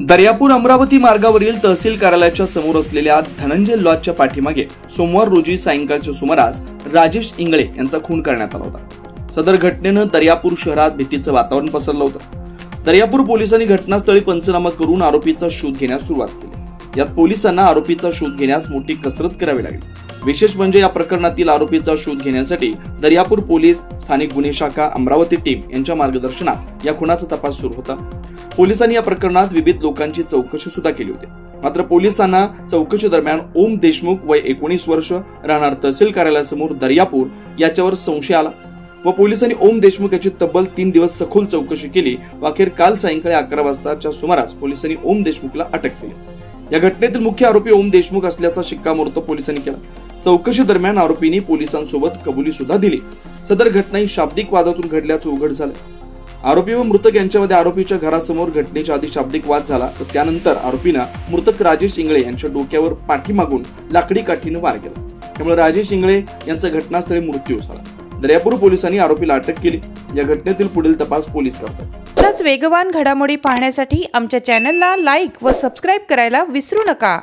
दर्यापूर अमरावती मार्गावरील तहसील कार्यालयाच्या समोर असलेल्या धनंजय लॉजच्या पाठीमागे सोमवार रोजी सायंकाळच्या सुमारास राजेश इंगळे यांचा खून करण्यात आला होता। सदर घटनेनं दर्यापूर शहरात भीतीचं वातावरण पसरलं होतं। दर्यापूर पोलिसांनी घटनास्थळी पंचनामा करून आरोपीचा शोध घेण्यास सुरुवात केली। यात पोलिसांना आरोपीचा शोध घेण्यास मोठी कसरत करावी लागली। विशेष म्हणजे या प्रकरणातील आरोपीचा शोध घेण्यासाठी दर्यापूर पोलीस, स्थानिक गुन्हे शाखा, अमरावती टीम यांच्या मार्गदर्शनात या खुनाचा तपास सुरू होता। पोलिसांनी या प्रकरणात विविध लोकांची चौकशी सुद्धा केली होती। मात्र पोलिसांना चौकशी दरम्यान ओम देशमुख वय 19 वर्ष राहणार तहसील कार्यालयासमोर दर्यापूर याच्यावर संशय आला व पोलिसांनी ओम देशमुख याची तब्बल 3 दिवस सखोल चौकशी केली व अखेर काल सायंकाळी 11 वाजताच्या सुमारास पोलिसांनी ओम देशमुखला अटक केली। या घटनेतील मुख्य आरोपी ओम देशमुख असल्याचा शिक्कामोर्तब पोलिसांनी केला। चौकशी दरम्यान आरोपींनी पोलिसांसोबत कबुली सुद्धा दिली। सदर घटना ही शाब्दिक वादातून घडल्याचं उघड झालं। आरोपी व मृतक यांच्यामध्ये आरोपीच्या घरासमोर घटनेच्या आधी शाब्दिक वाद झाला व त्यानंतर आरोपीनं मृतक राजेश इंगळे यांच्या डोक्यावर पाठीमागून लाकडी काठीने वार केला। त्यामुळे राजेश इंगळे यांचा घटनास्थळी मृत्यू झाला। दर्यापूर पोलिसांनी आरोपीला अटक केली। या घटनेतील पुढील तपास पोलीस करतात। अशाच वेगवान घडामोडी पाहण्यासाठी आमच्या चॅनलला लाईक व सबस्क्राईब करायला विसरू नका।